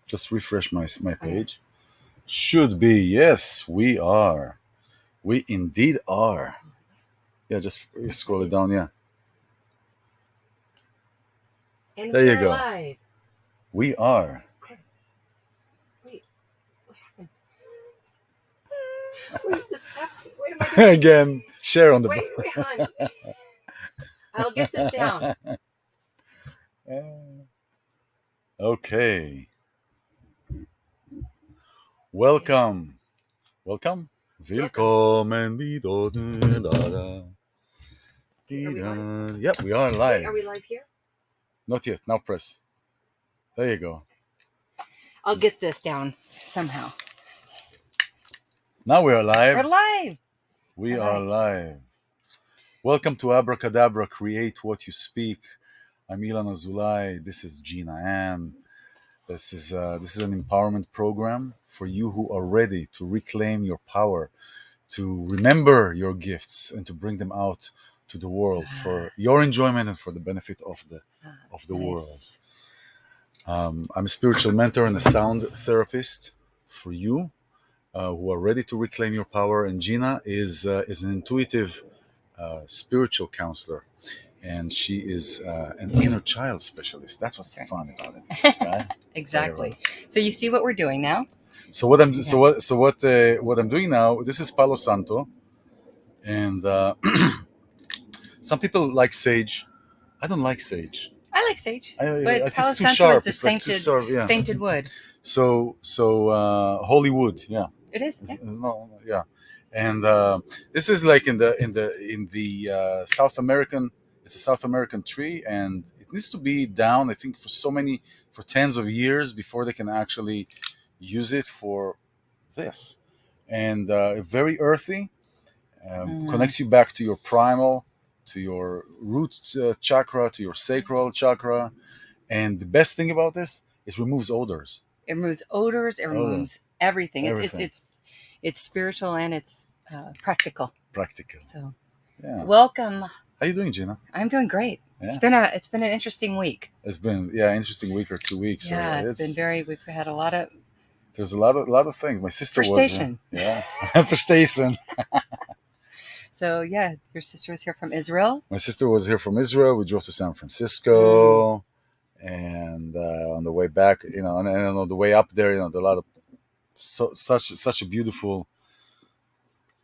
Just refresh my page. Should be. Yes, we are. We indeed are. Yeah, just scroll it down. Yeah. And There we you are go. live. We are. Okay. Wait, what happened? Wait, this happened. What am I doing? Again, share on the. Wait, hon. I'll get this down. Okay. Welcome. Welcome. Welcome. Willkommen wieder. Okay, are we live? Yep, we are Wait, live. are we live here? Not yet. Now press. There you go. I'll get this down somehow. Now we are live. We're live. We All are right. live. Welcome to Abracadabra, Create What You Speak. I'm iLan Azoulai. This is Gina Ann. This is an empowerment program for you who are ready to reclaim your power, to remember your gifts, and to bring them out to the world for your enjoyment and for the benefit of the world. Nice. I'm a spiritual mentor and a sound therapist for you who are ready to reclaim your power. And Gina is an intuitive spiritual counselor, and she is an inner child specialist. That's what's fun about it, right? Exactly. So you see what we're doing now? So what I'm doing now? This is Palo Santo, and some people like sage. I don't like sage. I like sage, but It's Palo too Santo sharp. is the It's like too sharp. Yeah. sainted wood. So holy wood. Yeah. It is. Yeah. No. Yeah. And this is like in the South American. It's a South American tree, and it needs to be down. I think for tens of years before they can actually use it for this. And very earthy. Connects you back to your primal, to your root chakra, to your sacral chakra. And the best thing about this, it removes odors. It removes odors. It removes everything. Everything. It's spiritual and it's practical. Practical. So, yeah. Welcome. How you doing, Gina? I'm doing great. Yeah. It's been an interesting week. It's been interesting week or 2 weeks. Yeah, it's been we've had a lot of. There's a lot of things. My sister was for station. So yeah, your sister was here from Israel. My sister was here from Israel. We drove to San Francisco, and on the way back, and on the way up there, a lot of such a beautiful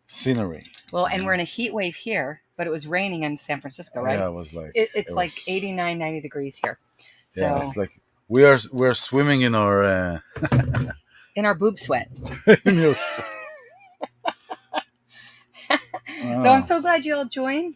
scenery. Well, and we're in a heat wave here, but it was raining in San Francisco, right? Yeah, it was like it's like 89, 90 degrees here. So yeah, it's like we're swimming in our in our boob sweat. So I'm so glad you all joined.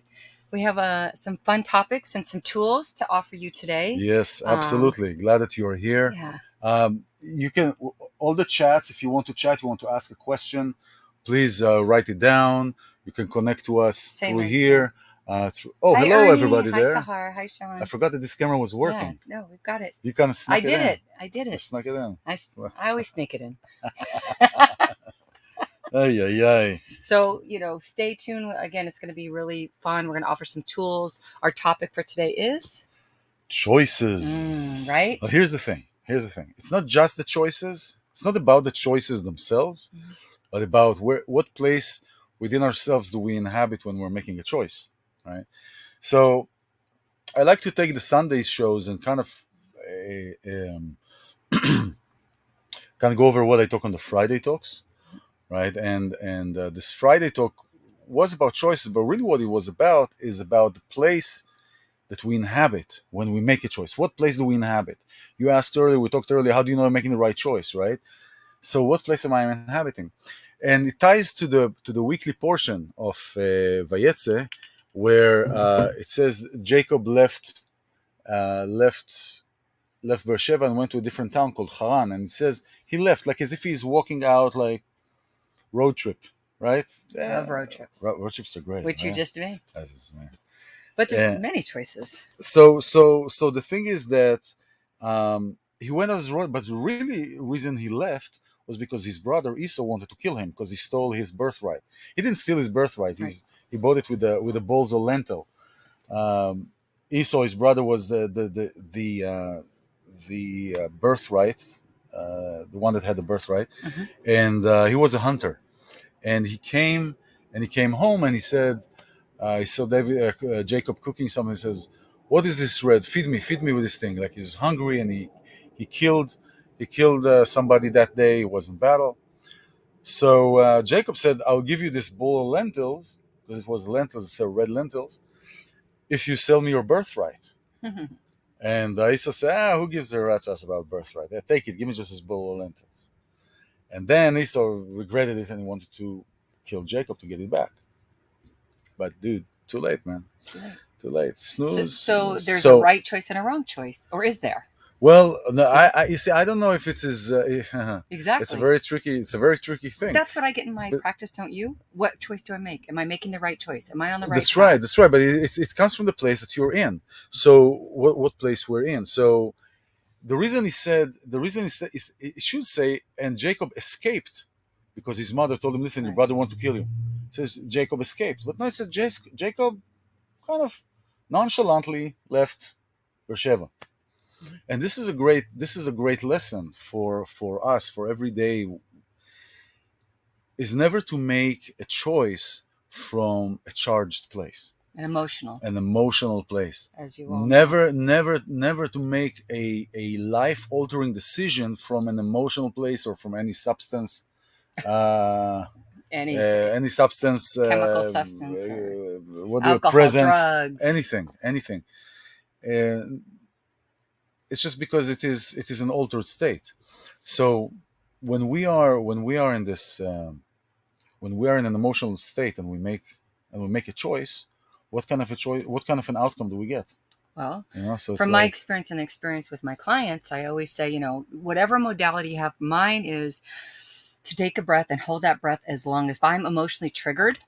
We have some fun topics and some tools to offer you today. Yes, absolutely. Glad that you're here. Yeah. You can all the chats. If you want to chat, you want to ask a question, please write it down. You can connect to us through here. Hi, hello Ernie. everybody there. Hi Sahar. Hi Sean. I forgot that this camera was working. Yeah, no, we've got it. You kind of snuck it in. I did it. You snuck it in. I always sneak it in. So, stay tuned. Again, it's going to be really fun. We're going to offer some tools. Our topic for today is choices. Right? But here's the thing. It's not just the choices. It's not about the choices themselves, but about what place within ourselves do we inhabit when we're making a choice, right? So I like to take the Sunday shows and kind of go over what I talk on the Friday talks. Right, and this Friday talk was about choices, but really what it was about is about the place that we inhabit when we make a choice. What place do we inhabit? You asked earlier, we talked earlier, how do you know I'm making the right choice, right? So what place am I inhabiting? And it ties to the weekly portion of Vayetze, where it says Jacob left Beersheba and went to a different town called Haran, and it says he left like as if he's walking out like road trip, right? I love road trips. Road trips are great. Which you just made. I just made. But there's many choices. So the thing is that he went on his road, but the really reason he left was because his brother Esau wanted to kill him because he stole his birthright. He didn't steal his birthright. Right. He bought it with the bowls of lentil. Esau, his brother, was the birthright the one that had the birthright, Mm-hmm. and he was a hunter, and he came home and he said, he saw Jacob cooking something. He says, "What is this red? Feed me with this thing." Like he was hungry, and he killed somebody that day. It was in battle. So Jacob said, "I'll give you this bowl of lentils because it was lentils, so red lentils, if you sell me your birthright." And Esau said, "Who gives a rat's ass about birthright? Take it. Give me just this bowl of lentils." And then Esau regretted it and he wanted to kill Jacob to get it back. But dude, too late, man. Too late. Too late. So, Snooze. so Snooze. there's a right choice and a wrong choice, or is there? Well, no, See? you see, I don't know if it's as Exactly. It's a very tricky. It's a very tricky thing. That's what I get in my But practice, don't you? What choice do I make? Am I making the right choice? Am I on the right that's path? right. That's right. But it comes from the place that you're in. So what place we're in? So the reason he said is it should say, and Jacob escaped because his mother told him, "Listen, your Right. brother want to kill you." It says Jacob escaped, but no, it said Jacob kind of nonchalantly left Beersheba. And this is a great lesson for us for every day, is never to make a choice from a charged place, an emotional place. As you all Never to make a life altering decision from an emotional place or from any substance, uh, any substance, chemical substance, what alcohol, presence, drugs, anything. Uh, it's just because it is an altered state. So when we are in this when we are in an emotional state and we make a choice, what kind of a choice, what kind of an outcome do we get? Well, So from my experience and experience with my clients, I always say, whatever modality you have, mine is to take a breath and hold that breath as long as, if I'm emotionally triggered,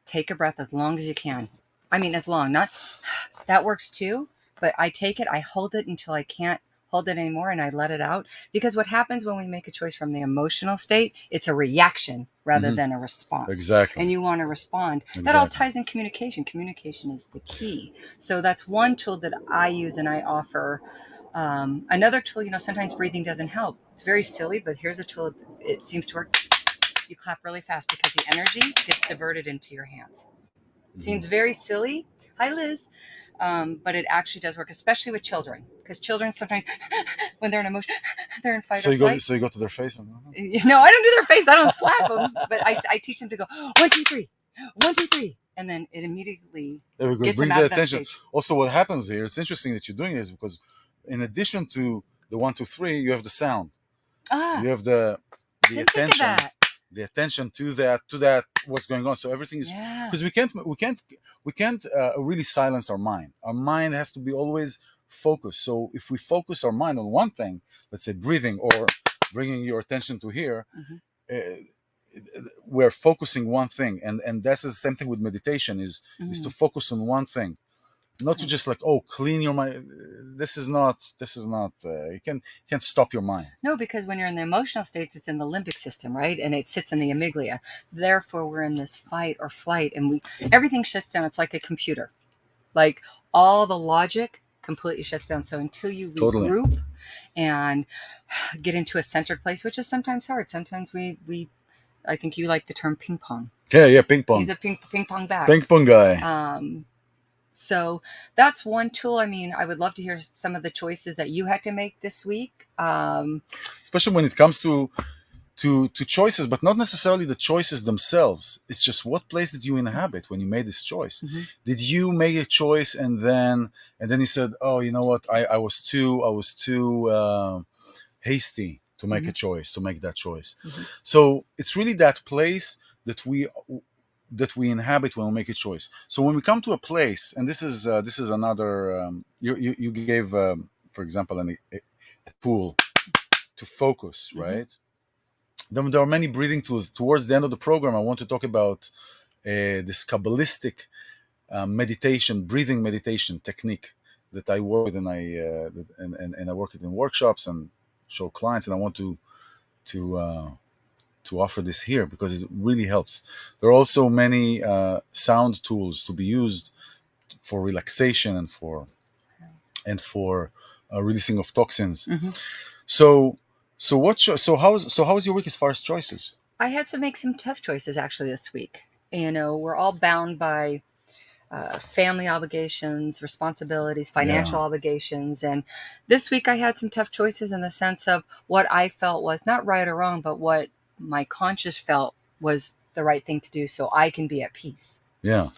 take a breath as long as you can. I mean, as long, not, that works too, but I take it, I hold it until I can't hold it anymore and I let it out. Because what happens when we make a choice from the emotional state, it's a reaction rather than a response. Exactly. And you want to respond. Exactly. That all ties in communication. Communication is the key. So that's one tool that I use and I offer. Another tool, sometimes breathing doesn't help. It's very silly, but here's a tool. It seems to work. You clap really fast because the energy gets diverted into your hands. Seems very silly. Hi, Liz. But it actually does work, especially with children, because children sometimes, when they're in emotion, they're in fight or flight. So you go to their face? And... No, I don't do their face. I don't slap them, but I teach them to go 1, 2, 3, 1, 2, 3, and then it immediately gets them out of that stage. Also, what happens here? It's interesting that you're doing this because, in addition to the 1, 2, 3, you have the sound. You have the attention. The attention to that what's going on. So everything is because we can't really silence our mind. Our mind has to be always focused. So if we focus our mind on one thing, let's say breathing or bringing your attention to here, we're focusing one thing, and that's the same thing with meditation is to focus on one thing. Not to just clean your mind. This is not you can't stop your mind. No, because when you're in the emotional states, it's in the limbic system, right? And it sits in the amygdala. Therefore, we're in this fight or flight, and everything shuts down. It's like a computer. Like all the logic completely shuts down. So until you regroup and get into a centered place, which is sometimes hard. Sometimes I think you like the term ping pong. Yeah, ping pong. He's a ping pong back. Ping pong guy. So that's one tool. I mean, I would love to hear some of the choices that you had to make this week. Especially when it comes to choices, but not necessarily the choices themselves. It's just what place did you inhabit when you made this choice? Did you make a choice and then you said, oh, you know what, I was too hasty to make a choice, to make that choice. So it's really that place that we inhabit when we make a choice. So when we come to a place, and this is another you gave for example a tool to focus, right? Then there are many breathing tools. Towards the end of the program, I want to talk about this Kabbalistic breathing meditation technique that I work with, and I work it in workshops and show clients, and I want to offer this here because it really helps. There are also many sound tools to be used for relaxation and for releasing of toxins. So So how's your week as far as choices? I had to make some tough choices actually this week. We're all bound by family obligations, responsibilities, Yeah, financial obligations. And this week I had some tough choices in the sense of what I felt was not right or wrong, but what my conscience felt was the right thing to do so I can be at peace. yeah.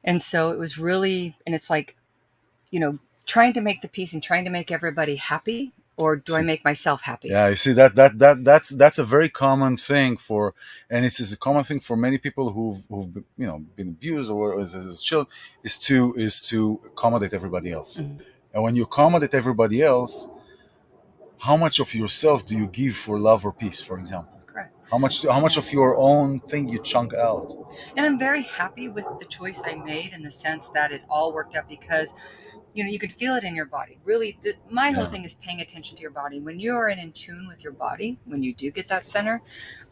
And so it was really, and it's like, trying to make the peace and trying to make everybody happy, or do I See, make myself happy? yeah, you see that's a very common thing for, and it's a common thing for many people who've been abused or as children, is to accommodate everybody else. Mhm. And when you accommodate everybody else, how much of yourself do you give for love or peace, for example? Correct. How much Yeah. of your own thing you chunk out? And I'm very happy with the choice I made in the sense that it all worked out because you could feel it in your body. Really, my whole Yeah, thing is paying attention to your body. When you are in tune with your body, when you do get that center,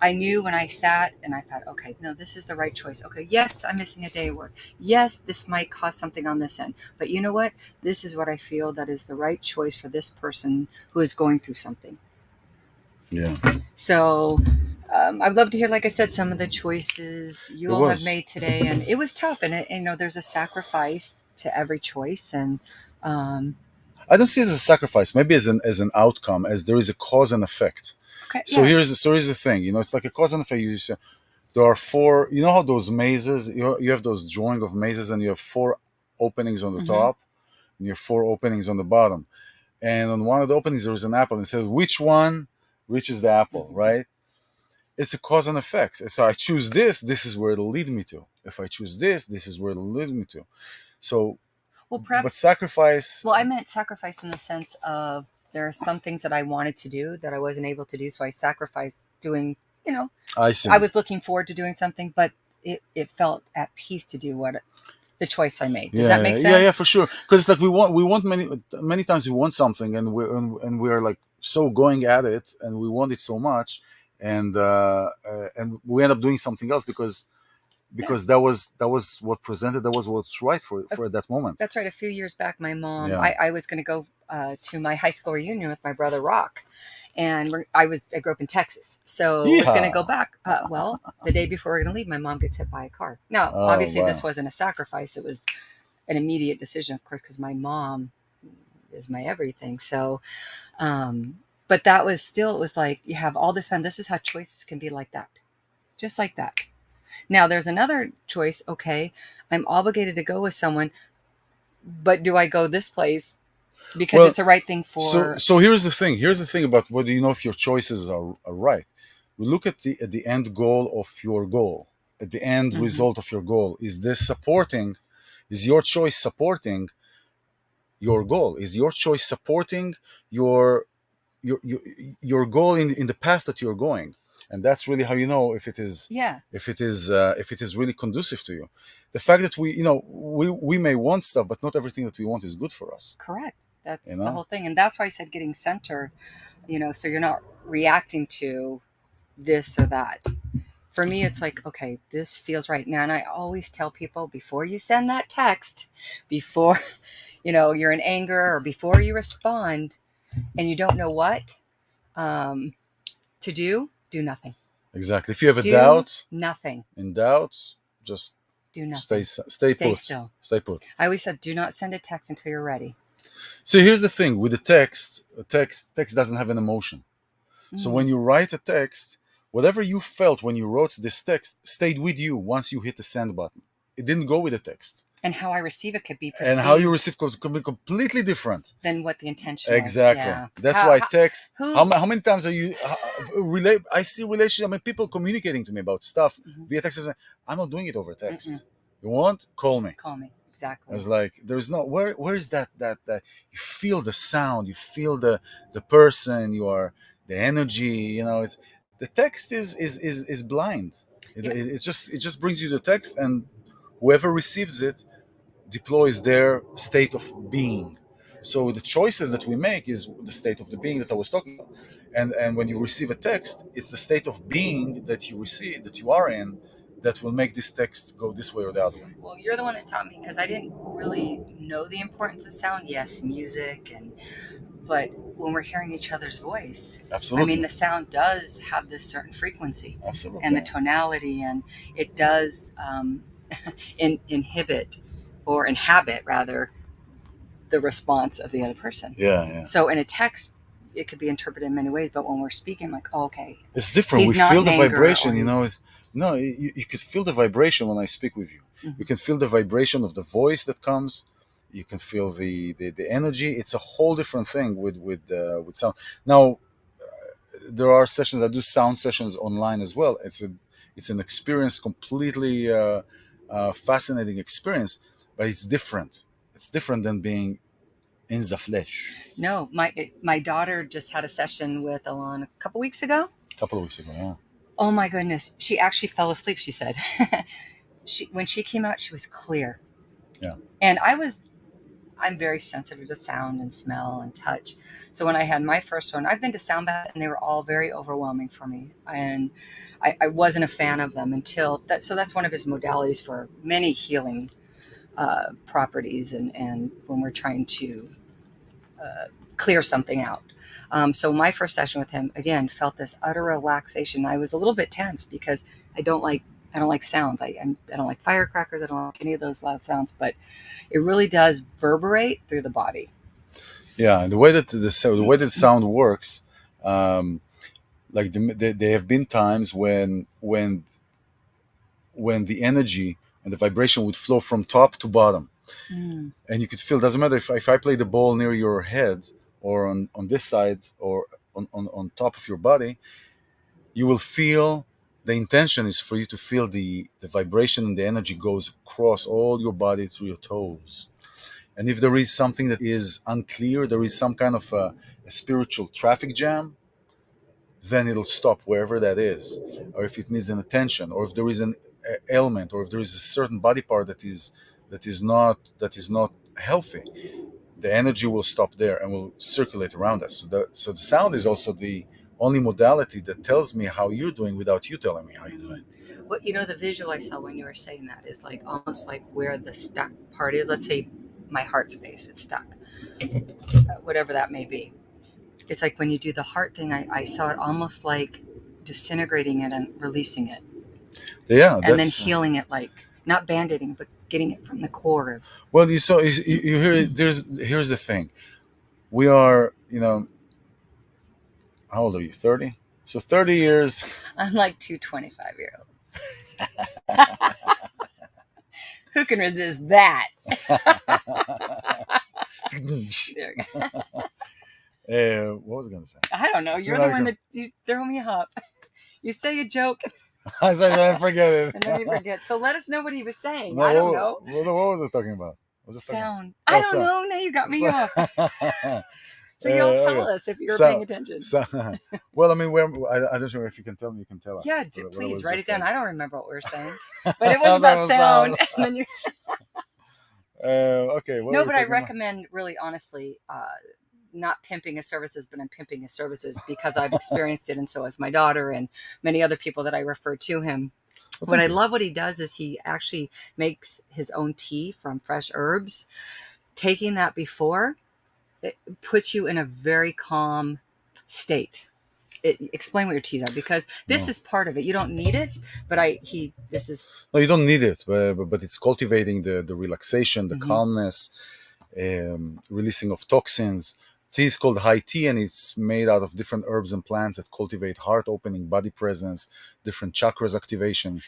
I knew when I sat and I thought, okay, no, this is the right choice. Okay, yes, I'm missing a day of work. Yes, this might cause something on this end. But you know what? This is what I feel that is the right choice for this person who is going through something. yeah. So I'd love to hear, like I said, some of the choices It you all have was. made today, and it was tough. And there's a sacrifice to every choice, and um, I don't see it as a sacrifice. Maybe as an outcome, as there is a cause and effect. okay, So yeah, here's the thing. It's like a cause and effect. There are four. You know how those mazes? You have those drawing of mazes, and you have four openings on the hmm top, and you have four openings on the bottom. And on one of the openings, there is an apple, and it says which one reaches the apple, hmm right? It's a cause and effect. So I choose this. This is where it'll lead me to. If I choose this, this is where it'll lead me to. So, well, but perhaps. sacrifice. Well, I meant sacrifice in the sense of there are some things that I wanted to do that I wasn't able to do, so I sacrificed doing. You know, I I see. was looking forward to doing something, but it felt at peace to do what the choice I made. Does that Yeah, make yeah, yeah, sense? for sure. Because it's like we want many times we want something, and we're like so going at it, and we want it so much, and we end up doing something else because Yeah. that was what presented, that was what's right A for that moment. That's right. A few years back, my mom, Yeah. I was going to go to my high school reunion with my brother Rock, and I grew up in Texas, so was going to go Yeehaw! back. Well, the day before we are going to leave, my mom gets hit by a car. Now, Oh obviously, this wow! wasn't a sacrifice; it was an immediate decision, of course, because my mom is my everything. So, but that was still, it was like you have all this fun. This is how choices can be like that, just like that. Now, there's another choice. Okay, I'm obligated to go with someone, but do I go this place because Well, it's the right thing so for. so here's the thing. Here's the thing about whether you know if your choices are right. We look at the end goal of your goal, at the end Mhm. result of your goal. Is this supporting? Is your choice supporting your goal? Is your choice supporting your your your goal in the path that you're going? And that's really how you know if it is Yeah, if it is really conducive to you. The fact that we may want stuff, but not everything that we want is good for us. correct. You That's the know. whole thing. And that's why I said getting centered, so you're not reacting to this or that. For me, it's like, okay, this feels right now. And I always tell people before you send that text, before, you're in anger or before you respond and you don't know what um, to do nothing. Exactly. If you have a Do doubt, nothing. in doubt, just Do stay nothing. stay Stay put. still. Stay put. I always said, do not send a text until you're ready. So here's the thing with the text. A text doesn't have an emotion. So when Mm. you write a text, whatever you felt when you wrote this text stayed with you once you hit the send button. It didn't go with the text. And how I receive it could be And how you perceived receive could be completely different. than what the intention was. Exactly. Yeah. That's why text. How, Who? how many times are you relate? I see relationship. I mean, people communicating to me about stuff Mhm. via text. I'm not doing it over Mm-mm. text. You want? Call me. Call me. I Exactly. was like, there's no where is that you feel the sound, you feel the person, you are the energy, it's the text is blind. Yeah. It just brings you the text, and whoever receives it deploys their state of being. So the choices that we make is the state of the being that I was talking about. And when you receive a text, it's the state of being that you receive, that you are in, that will make this text go this way or the other way. Well, you're the one that taught me because I didn't really know the importance of sound. Yes, music, but when we're hearing each other's voice, I mean, Absolutely. the sound does have this certain frequency and the Absolutely. tonality, and it does inhibit or inhabit rather the response of the other person. Yeah, yeah. So in a text, it could be interpreted in many ways, but when we're speaking, like, oh, okay, It's different. We he's not feel in the anger or vibration, you know. he's. No, you could feel the vibration when I speak with you. You Mhm. can feel the vibration of the voice that comes. You can feel the energy. It's a whole different thing with sound. Now, there are sessions. I do sound sessions online as well. It's an experience, completely fascinating experience, but it's different. It's different than being in the flesh. No, my daughter just had a session with iLan a couple weeks ago. A couple of weeks ago, yeah. Oh my goodness, she actually fell asleep. She said, when she came out, she was clear, Yeah. and I'm very sensitive to sound and smell and touch. So when I had my first one, I've been to sound baths and they were all very overwhelming for me. And I wasn't a fan of them until that. So that's one of his modalities for many healing properties. And when we're trying to clear something out. So my first session with him, again, felt this utter relaxation. I was a little bit tense because I don't like I don't like sounds. I don't like firecrackers. I don't like any of those loud sounds. But it really does reverberate through the body. Yeah, and the way that sound works, um, like there have been times when the energy and the vibration would flow from top to bottom, Mm. and you could feel. Doesn't matter if I play the ball near your head or on this side or on top of your body, you will feel. The intention is for you to feel the vibration and the energy goes across all your body through your toes. And if there is something that is unclear, there is some kind of a spiritual traffic jam, then it'll stop wherever that is. Or if it needs an attention, or if there is an ailment, or if there is a certain body part that is not healthy, the energy will stop there and will circulate around us. So the sound is also the only modality that tells me how you're doing without you telling me how you're doing. What the visual I saw when you were saying that is like almost like where the stuck part is. Let's say my heart space, it's stuck, whatever that may be. It's like when you do the heart thing, I saw it almost like disintegrating it and releasing it, Yeah, and then that's healing it, like not band-aiding, but getting it from the core of. well. You saw you hear it. Here's the thing. We are, how old are you? 30. So 30 years. I'm like 2 25-year-olds. Who can resist that? There we go. What was I going to say? I don't know. You're the one that you throw me up. You say a joke I said I forget it. and then you forget. So let us know what he was saying. No, I don't know. what was I talking about? I was just talking. Sound. Oh, I don't know. Now you got me off. so, So you'll tell okay. us if you're paying So, attention. so, well, I mean, I don't know if you can tell me. You can tell us. Yeah, what I please was write it just down. saying. I don't remember what we were saying, but it I was was like, about sound. And then you. Okay. What No, are we but I talking about? recommend really honestly, not pimping his services, but I'm pimping his services because I've experienced it, and so has my daughter and many other people that I refer to him. Well, What thank I you. love what he does is he actually makes his own tea from fresh herbs. Taking that before, it puts you in a very calm state. Explain what your teas are, because this No, is part of it. You don't need it, but this is. no, you don't need it, but it's cultivating the relaxation, the Mhm. calmness, releasing of toxins. Tea is called high tea, and it's made out of different herbs and plants that cultivate heart opening, body presence, different chakras activation,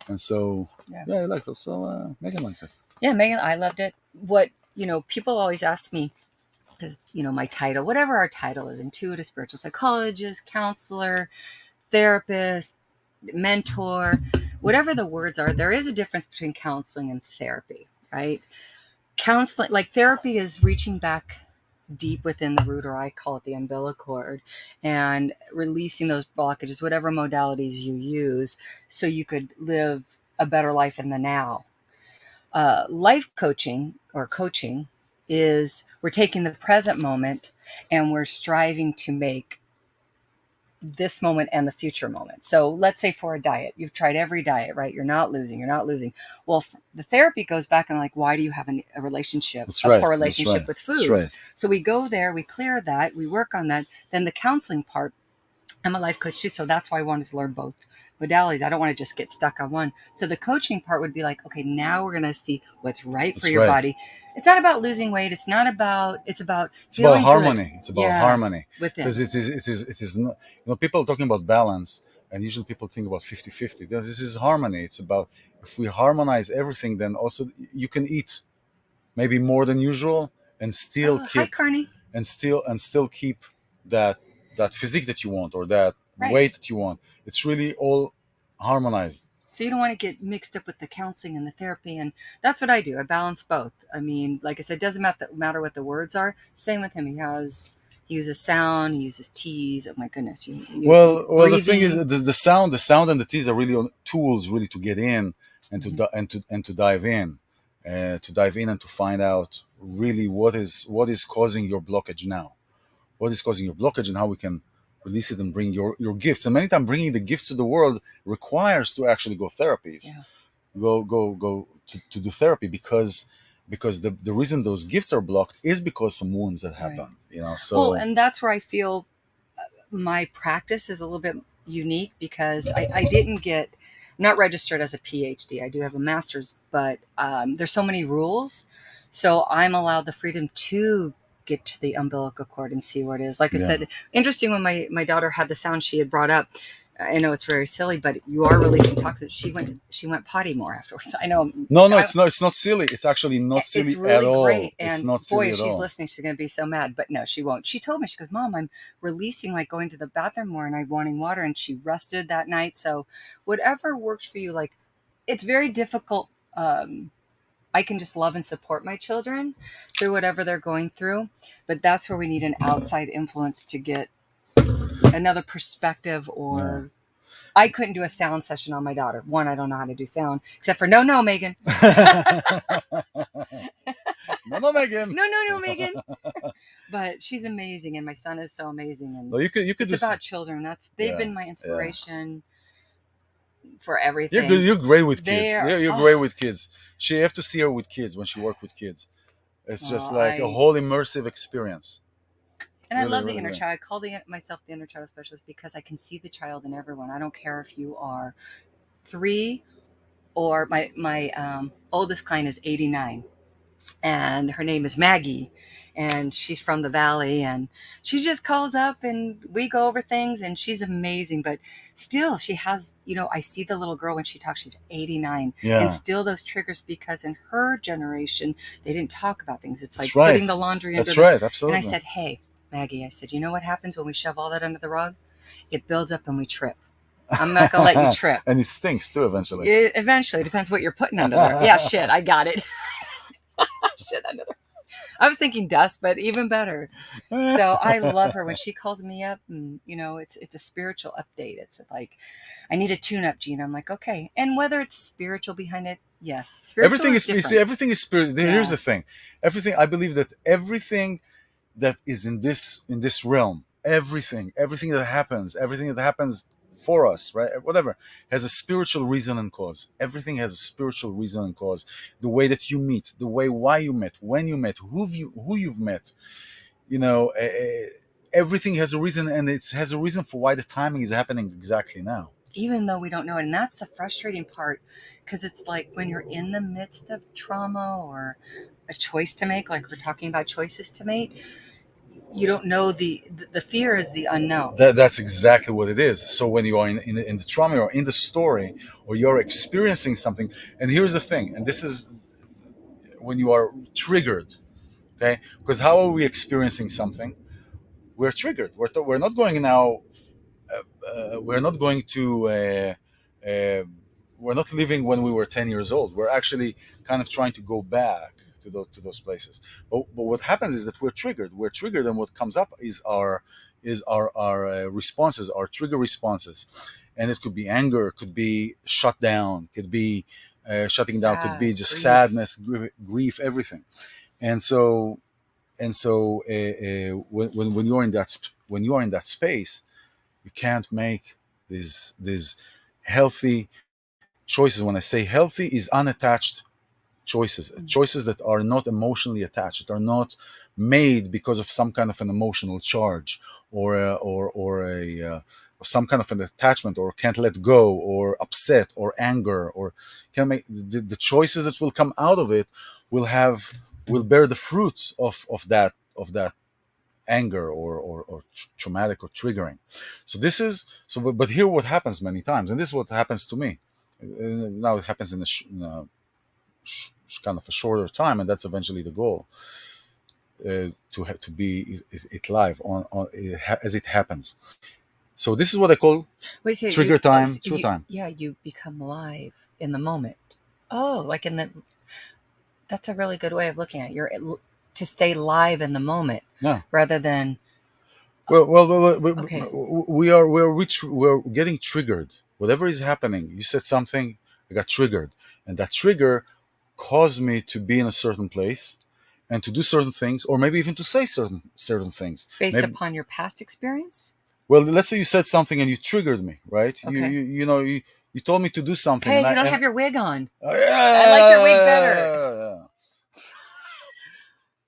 and so Yeah. yeah, I like it. So Megan liked it. Yeah, Megan, I loved it. What, people always ask me, because, my title, whatever our title is, intuitive spiritual psychologist, counselor, therapist, mentor, whatever the words are, there is a difference between counseling and therapy, right? Counseling, like therapy, is reaching back deep within the root, or I call it the umbilical cord, and releasing those blockages, whatever modalities you use, so you could live a better life in the now. Life coaching, or coaching, is we're taking the present moment and we're striving to make this moment and the future moment. So let's say for a diet, you've tried every diet, right? You're not losing. Well, the therapy goes back and like, why do you have a relationship, That's a right. poor That's right. relationship with That's food? right. So we go there, we clear that, we work on that. Then the counseling part, I'm a life coach too, so that's why I wanted to learn both modalities. I don't want to just get stuck on one. So the coaching part would be like, okay, now we're going to see what's right for That's your right. body. It's not about losing weight. It's about It's about feeling good. harmony. It's about Yes, harmony. Because within. it is not, people talking about balance, and usually people think about 50-50. This is harmony. It's about, if we harmonize everything, then also you can eat maybe more than usual and still Oh, hi, keep Carney. and still keep that physique that you want, or that Right. weight that you want. It's really all harmonized. So you don't want to get mixed up with the counseling and the therapy, and that's what I do. I balance both. I mean, like I said, it doesn't matter what the words are. Same with him. He uses sound, he uses teas. Oh my goodness, Well, the thing is, breathing. the sound and the teas are really tools, really, to get in and to Mhm. and to dive in, and to find out really what is causing your blockage now, what is causing your blockage, and how we can release it and bring your gifts. And many times, bringing the gifts to the world requires to actually go therapies, Yeah. go to do therapy, because the reason those gifts are blocked is because some wounds that Right. happen. Well, So and that's where I feel my practice is a little bit unique because I didn't get, I'm not registered as a PhD. I do have a master's, but there's so many rules. So I'm allowed the freedom to get to the umbilical cord and see what it is. Like I yeah. said, interesting when my daughter had the sound she had brought up. I know it's very silly, but you are releasing toxins. She went potty more afterwards. I know. No, no, it's not silly. It's actually not It's silly at really all. great. It's And not boy, silly if at she's all. listening, she's going to be so mad. But no, she won't. She told me, she goes, Mom, I'm releasing, like going to the bathroom more and I'm wanting water. And she rested that night. So whatever works for you, like it's very difficult. I can just love and support my children through whatever they're going through. But that's where we need an outside influence to get another perspective. Yeah. Or I couldn't do a sound session on my daughter. One, I don't know how to do sound, except for no, Megan. No, no, Megan. No, Megan. But she's amazing, and my son is so amazing, and Well, you could it's do. about children. They've Yeah, been my yeah. inspiration for You're good. everything. You're great with kids. They're You're great with kids. You have to see her with kids when she work with kids. It's just well, like a whole immersive experience. I Really, love the really inner great. child. I call myself the inner child specialist because I can see the child in everyone. I don't care if you are 3 or my oldest client is 89. And her name is Maggie, and she's from the valley, and she just calls up and we go over things, and she's amazing. But still, she has, I see the little girl when she talks, she's 89, and Yeah, still those triggers, because in her generation they didn't talk about things. It's that's like putting right. the laundry under That's the, right. and I Absolutely. said, hey Maggie, I said, you know what happens when we shove all that under the rug? It builds up and we trip. I'm not gonna let you trip. And it stinks too eventually. It eventually depends what you're putting under there. Yeah, shit, I got it. Shit under there. I was thinking dust, but even better. So I love her when she calls me up, and it's a spiritual update. It's like, I need a tune up, Gina. I'm like, okay. And whether it's spiritual behind it, yes, spiritual Everything is is, you see, different. everything is spirit. Here's the Yes, thing. Everything, I believe that everything that is in this realm, everything that happens for us, right, whatever, has a spiritual reason and cause. Everything has a spiritual reason and cause. The way that you meet, the way why you met, when you met, who you've met, you know uh, uh, everything has a reason, and it has a reason for why the timing is happening exactly now. even though we don't know it, and that's the frustrating part, because it's like when you're in the midst of trauma or a choice to make, like we're talking about choices to make, you don't know the fear is the unknown. That's exactly what it is. So when you are in the trauma, or in the story, or you're experiencing something, and here's the thing, and this is when you are triggered, okay? Because how are we experiencing something? We're triggered. We're not going now. We're not going to. Uh, we're not living when we were 10 years old. We're actually kind of trying to go back to those places. But what happens is that we're triggered. We're triggered, and what comes up is our responses, our trigger responses, and it could be anger, could be shut down, could be shutting down, could Sad be just grief. sadness, grief, everything. And so when you're in that space, You can't make these healthy choices. When I say healthy, is unattached choices, choices that are not emotionally attached, that are not made because of some kind of an emotional charge, or some kind of an attachment, or can't let go, or upset, or anger, or can make the choices that will come out of it will bear the fruits of that anger, or traumatic or triggering. So this is so. But here, what happens many times, and this is what happens to me. Now it happens in a kind of a shorter time, and that's eventually the goal, to be it live as it happens. So this is what I call Wait, so trigger time, true time. yeah, you become live in the moment. Oh, like in the. That's a really good way of looking at it. You're to stay live in the moment Yeah. rather than. Well, Okay. we're getting triggered. Whatever is happening, you said something, I got triggered, and that trigger caused me to be in a certain place, and to do certain things, or maybe even to say certain things. Based Maybe, upon your past experience? well, let's say you said something and you triggered me, right? Okay. You told me to do something, and Hey, I you don't and have your wig on. I like your wig better. yeah.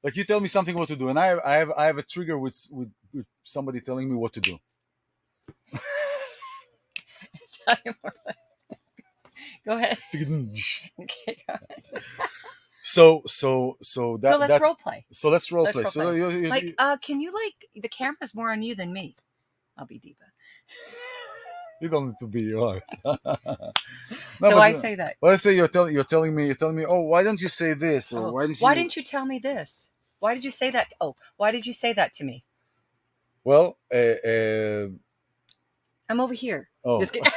Like you tell me something what to do, and I have a trigger with somebody telling me what to do. Tell you more. Go ahead. Okay. So So that let's that role play. so let's role Let's play. role So play. Like, can you the camera's more on you than me? I'll be Diva. you don't need to be hard. No, So but I say that. let's say you're telling me, oh, why don't you say this, or Oh, why didn't why you? didn't you tell me this? Why did you say that? Oh, why did you say that to me? Well, I'm over here. oh. Just kidding.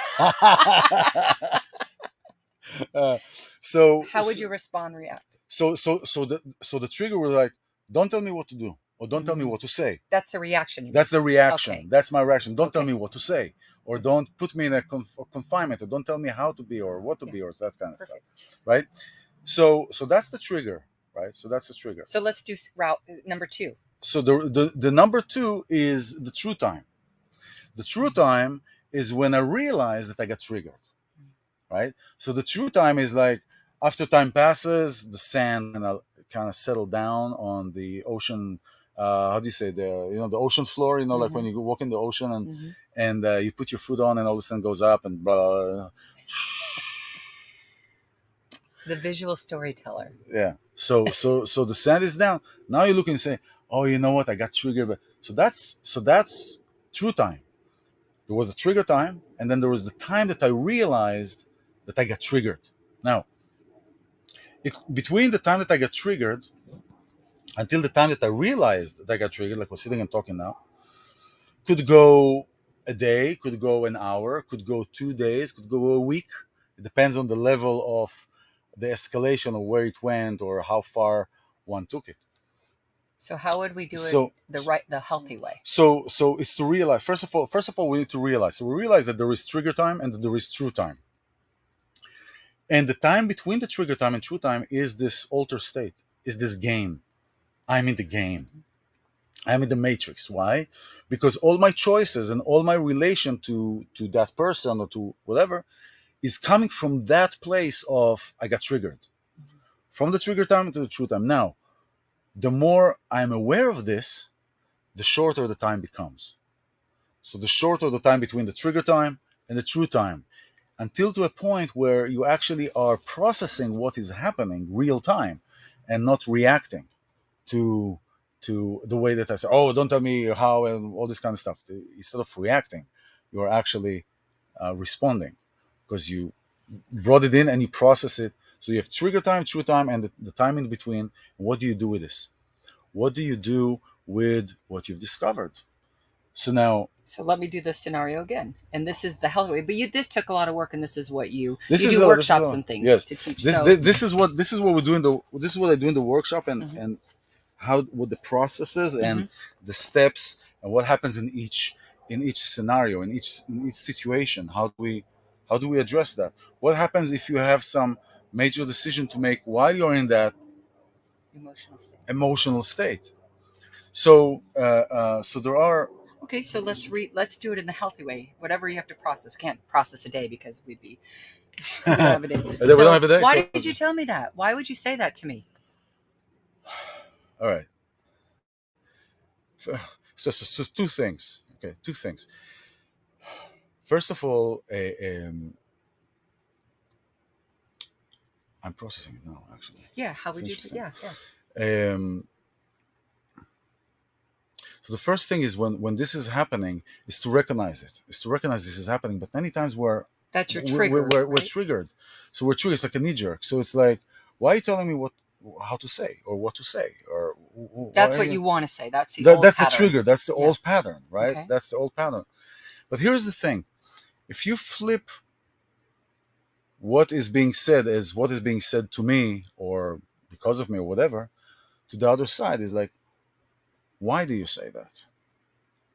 uh, so How would you respond, react? so the trigger was like, don't tell me what to do, or don't tell me Mm. what to say. That's the reaction. You mean? That's the reaction. Okay. That's my reaction. Don't tell Okay. me what to say, or don't put me in a confinement, or don't tell me how to be, or what to Yeah. be, or that kind of stuff, Perfect. right? So that's the trigger, right? So that's the trigger. So let's do route number 2. So the number two is the true time. The true time is when I realize that I got triggered, right? So the true time is like, after time passes, the sand kind of settle down on the ocean. How do you say, the ocean floor? Like when you walk in the ocean, and you put your foot on, and all of a sudden goes up, and blah, blah, blah. The visual storyteller. Yeah. So the sand is down. Now you look and say, oh, you know what? I got triggered. So that's true time. There was a trigger time, and then there was the time that I realized that I got triggered. Now, between the time that I got triggered until the time that I realized that I got triggered, like we're sitting and talking now, could go a day, could go an hour, could go 2 days, could go a week. It depends on the level of the escalation, or where it went, or how far one took it. So how would we do it So the healthy way? so it's to realize, first of all we need to realize. So we realize that there is trigger time and that there is true time. And the time between the trigger time and true time is this alter state, is this game. I'm in the game. I'm in the matrix. Why? Because all my choices and all my relation to that person, or to whatever, is coming from that place of, I got triggered. From the trigger time to the true time. Now, the more I'm aware of this, the shorter the time becomes. So the shorter the time between the trigger time and the true time, until to a point where you actually are processing what is happening real time, and not reacting to the way that I say, oh, don't tell me how, and all this kind of stuff. Instead of reacting, you are actually responding, because you brought it in and you process it. So you have trigger time, true time, and the time in between. What do you do with this? What do you do with what you've discovered? So now, So let me do this scenario again. And this is the healthy way. But this took a lot of work, and this is what you do workshops and things yes. to teach. This is what we do in the this is what I do in the workshop, and how, what the processes and the steps, and what happens in each scenario, in each situation. How do we address that? What happens if you have some major decision to make while you're in that Emotional state. emotional state? So there are. Okay, so let's do it in the healthy way. Whatever you have to process. We can't process a day because we don't have a day. We don't So have a day. why So did you tell me that? Why would you say that to me? all right. So two things. Okay, two things. First of all, I'm processing it now. Actually, Yeah, how it's would you? interesting. Yeah, yeah. Um, so the first thing is when this is happening is to recognize it. Is to recognize this is happening. But many times That's your trigger, we're right? triggered. So we're triggered. It's like a knee jerk. So it's like, why are you telling me how to say or what to say or That's what why? you want to say. That's the old That's the pattern. trigger. That's the Yeah. old pattern, right? Okay. That's the old pattern. But here's the thing: if you flip what is being said as what is being said to me or because of me or whatever to the other side is like, why do you say that?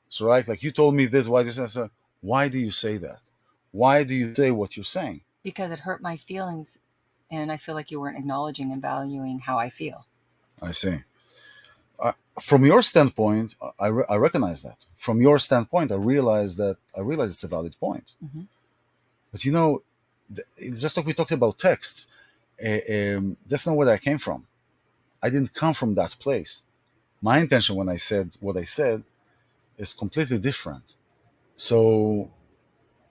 So right, like you told me this, why do you say so? Why do you say that? Why do you say what you're saying? Because it hurt my feelings, and I feel like you weren't acknowledging and valuing how I feel. I see. From your standpoint, I recognize that. From your standpoint, I realize it's a valid point. Mm-hmm. But it's just like we talked about texts. That's not where I came from. I didn't come from that place. My intention when I said what I said is completely different. So,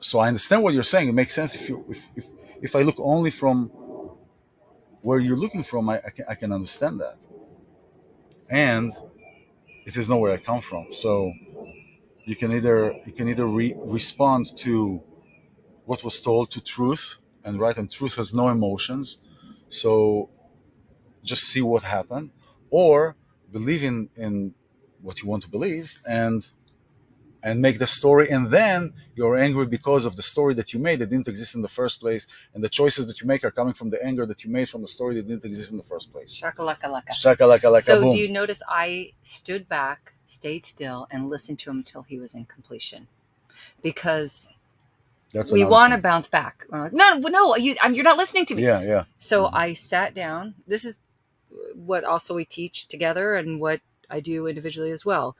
so I understand what you're saying. It makes sense if I look only from where you're looking from, I can understand that. And it is not where I come from. So you can either respond to what was told to truth, and right, and truth has no emotions. So just see what happened, or believe in what you want to believe, and make the story, and then you're angry because of the story that you made that didn't exist in the first place, and the choices that you make are coming from the anger that you made from the story that didn't exist in the first place. Shakalaka laka. Shaka laka laka So, do boom. you notice I stood back, stayed still, and listened to him until he was in completion? Because That's we another want to thing. bounce back. We're like, no, no, you're not listening to me. Yeah, yeah. So Mhm. I sat down. This is what also we teach together and what I do individually as well.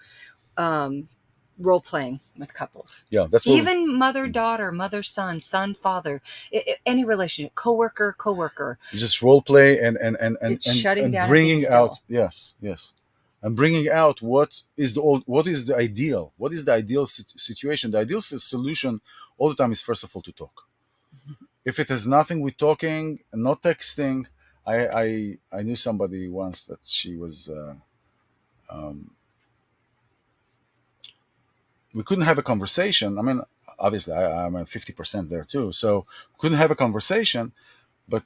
Um, Role playing with couples. Yeah, that's what. Even mother daughter, mother son, son father, any relationship, coworker. Just role play It's shutting and down and being bringing still. out, yes, yes, and bringing out what is the ideal, what is the ideal situation. The ideal solution all the time is first of all to talk. If it has nothing with talking and not texting, I knew somebody once that she was um, we couldn't have a conversation. I mean, obviously I'm at 50% there too, so couldn't have a conversation, but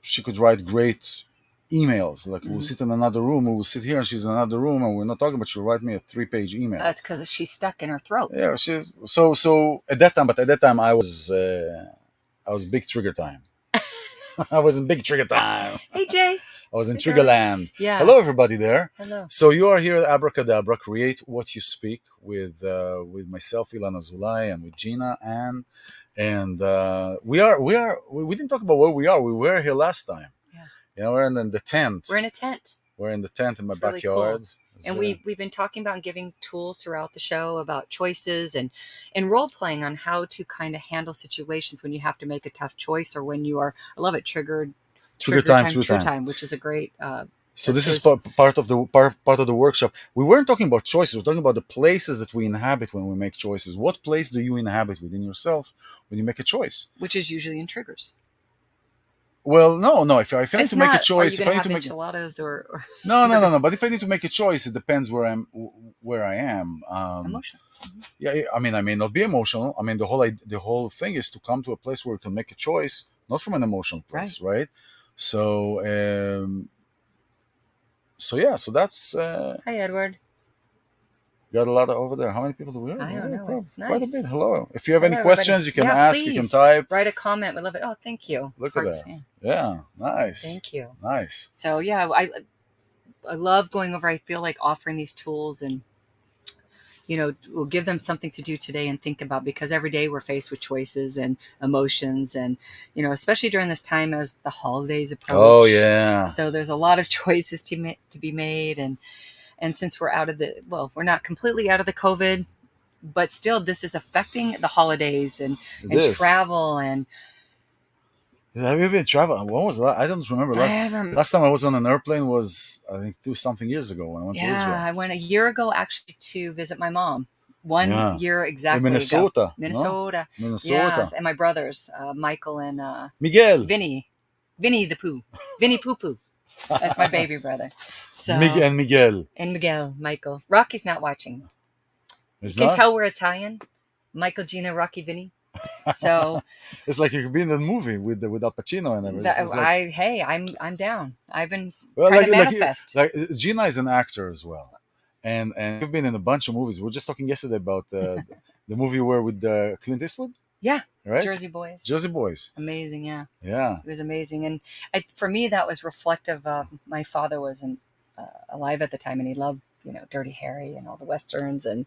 she could write great emails. Like we'll Mm-hmm. sit in another room, we'll sit here, and she's in another room, and we're not talking. But she'll write me a 3-page email. That's because she's stuck in her throat. Yeah, she's so at that time. But at that time, I was big trigger time. I was in big trigger time. Hey, Jay. I was in Hey, darling. Triggerland. Yeah. Hello, everybody there. Hello. So you are here at Abracadabra. Create what you speak with myself, iLan Azoulai, and with Gina, and we didn't talk about where we are. We were here last time. Yeah. We're in the tent. We're in a tent. We're in the tent in my It's really backyard. cool. And we've been talking about giving tools throughout the show about choices and role playing on how to kind of handle situations when you have to make a tough choice or when you are, I love it, trigger time, true time, which is a great. So this is part of the workshop. We weren't talking about choices. We're talking about the places that we inhabit when we make choices. What place do you inhabit within yourself when you make a choice? Which is usually in triggers. Well, no. If I need to make a choice, if I need to make enchiladas or no. But if I need to make a choice, it depends where I am. Emotional. Yeah, I mean, I may not be emotional. I mean, the whole thing is to come to a place where you can make a choice, not from an emotional place, right? So, so that's. Hi, Edward. Got a lot over there. How many people do we have? I don't know. Nice. Quite a bit. Hello. If you have any questions, you can ask. Please. You can type. Write a comment. We love it. Oh, thank you. Look at that. Yeah, nice. Thank you. Nice. So yeah, I love going over. I feel like offering these tools and we'll give them something to do today and think about, because every day we're faced with choices and emotions, and especially during this time as the holidays approach. Oh yeah. So there's a lot of choices to be made, and And since we're out of the, well, we're not completely out of the COVID, but still this is affecting the holidays It and is. travel. And Have you even traveled? When was that? I don't remember. I Last haven't, last time I was on an airplane was, I think, two something years ago when I went to yeah, Israel. I went a year ago actually to visit my mom. One Yeah, year in exactly ago. Minnesota, no? Minnesota. Yes. Minnesota. And my brothers, Michael and Miguel, Vinny. Vinny the Pooh. Vinny Poo Poo. That's my baby brother. Miguel So, and Miguel. and Miguel, Michael. Rocky's not watching. You It's can not. tell we're Italian. Michael, Gina, Rocky, Vinny. So It's like you could be in the movie with Al Pacino and everything. It's just like, hey, I'm down. I've been well, trying to manifest. like Gina is an actor as well, and you've been in a bunch of movies. We were just talking yesterday about the movie where with Clint Eastwood, Yeah, right? Jersey Boys. Jersey Boys. Amazing, yeah. Yeah. It was amazing, and for me that was reflective of my father wasn't alive at the time, and he loved Dirty Harry and all the westerns, and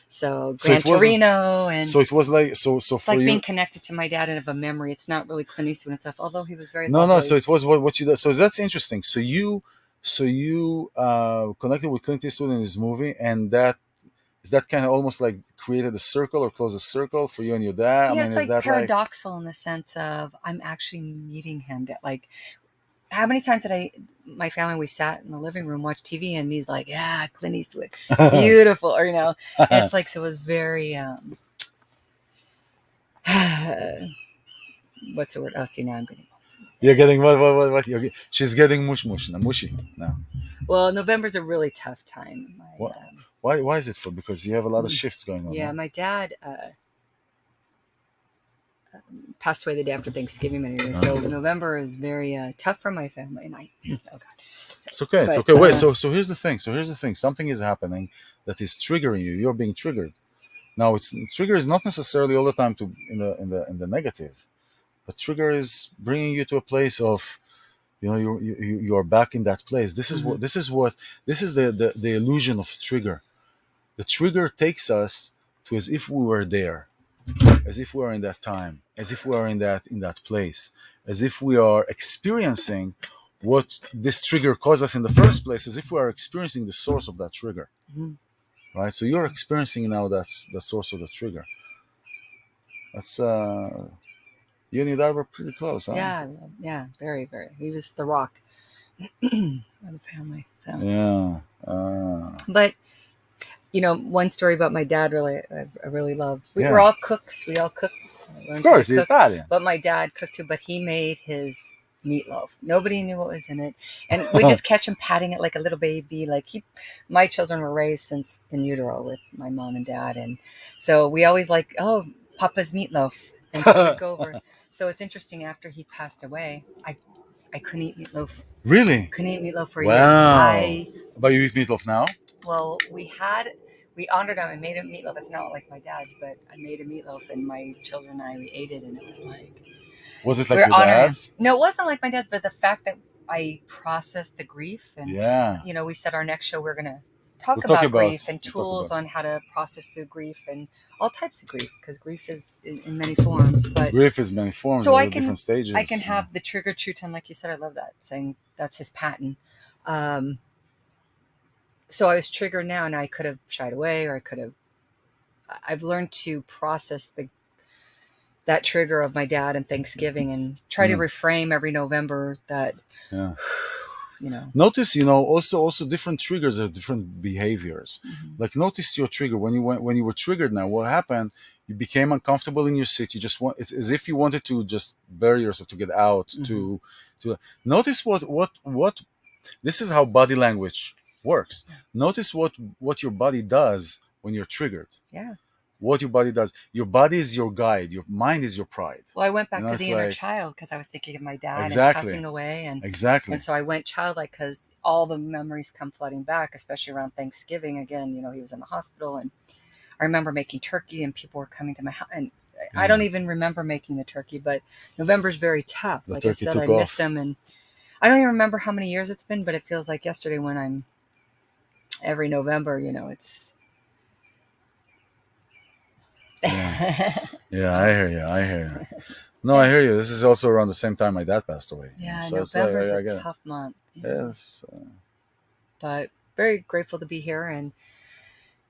so So Gran it wasn't. Torino, and So it was like so it's for like being you. connected to my dad and of a memory. It's not really Clint Eastwood and stuff, although he was very No, no. So lovely. it was what you. So that's interesting. So you connected with Clint Eastwood in his movie, and that is that kind of almost like created a circle or closed a circle for you and your dad. I Yeah, mean, it's is like that like? paradoxical in the sense of I'm actually meeting him. Like, how many times did my family, we sat in the living room, watched TV, and he's like, yeah, Clint Eastwood, beautiful, or, and it's like, so it was very, what's the word? Oh, see, now I'm getting, You're getting what? She's getting mush now, mushy now. well, November's a really tough time. What? Why is it for? Because you have a lot of shifts going on. Yeah, No? my dad passed away the day after Thanksgiving many years, so November is very tough for my family, and oh God. It's okay. It's But okay. Wait. So here's the thing. Something is happening that is triggering you. You're being triggered. Now, it's trigger is not necessarily all the time to in the negative, but trigger is bringing you to a place of, you're back in that place. This is the illusion of trigger. The trigger takes us to as if we were there, as if we are in that time, as if we are in that place, as if we are experiencing what this trigger caused us in the first place, as if we are experiencing the source of that trigger. Mhm. Right? So you're experiencing now that's the source of the trigger. That's you and your dad were pretty close, huh? Yeah, yeah, very, very. He was the rock of the family. So, Yeah. but one story about my dad really, I really love. We were Yeah. all cooks. We all cooked. I Of learned how to course, the cook, Italian. but my dad cooked too. But he made his meatloaf. Nobody knew what was in it, and we just catch him patting it like a little baby. Like my children were raised since in utero with my mom and dad, and so we always like, oh, Papa's meatloaf, and so we'd go over. So it's interesting. After he passed away, I couldn't eat meatloaf. Really? Couldn't eat meatloaf for a year. Wow. But you eat meatloaf now? Well, we honored him and made a meatloaf. It's not like my dad's, but I made a meatloaf, and my children and I, we ate it, and it was like, Was it like we're your honoring him. dad's? No, it wasn't like my dad's, but the fact that I processed the grief, and Yeah. we said our next show we're gonna We'll talk talk about about grief and we'll talk tools about on how to process through grief and all types of grief, because grief is in many forms. But grief is many forms. so There I are different stages. can have the trigger true time, like you said. I love that saying. That's his patent. So I was triggered now, and I could have shied away, or I've learned to process that trigger of my dad and Thanksgiving, and try to reframe every November that, Yeah. you know. Notice, also different triggers are different behaviors. Like notice your trigger when you were triggered. Now, what happened? You became uncomfortable in your seat. You just it's as if you wanted to just bury yourself, to get out. To notice what this is how body language works. Notice what your body does when you're triggered. Yeah. What your body does. Your body is your guide. Your mind is your pride. Well, I went back to it's the inner like, child because I was thinking of my dad and exactly. passing away, Exactly. and so I went childlike because all the memories come flooding back, especially around Thanksgiving. Again, he was in the hospital, and I remember making turkey, and people were coming to my house, and I don't even remember making the turkey. But November's very tough. The Like I turkey said, took I off. miss him, and I don't even remember how many years it's been, but it feels like yesterday when I'm every November. It's. Yeah, I hear you. No, I hear you. This is also around the same time my dad passed away. Yeah, So November's I a get it. tough month. Yes. But very grateful to be here. And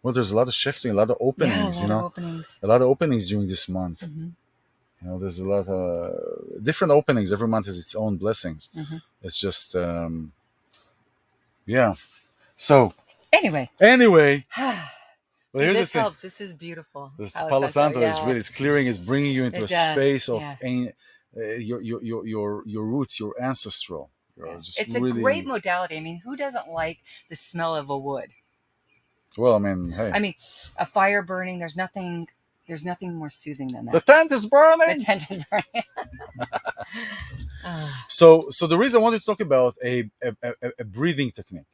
Well, there's a lot of shifting, a lot of yeah, a openings. lot of openings. A lot of openings during this month. Mm-hmm. There's a lot of different openings. Every month has its own blessings. Mm-hmm. It's just, yeah. So Anyway, anyway, well, see, here's the this thing. helps. This is beautiful. This Palo Palo Santo. Santo is Yeah, really, it's clearing, it's bringing you into it a does. space of Yeah. your roots, your ancestral. You're Yeah. just It's a great really, modality. I mean, who doesn't like the smell of a wood? well, I mean, hey, I mean, a fire burning, there's nothing more soothing than the that. tent is The burning. tent is burning. Ah, So the reason I wanted to talk about a breathing technique.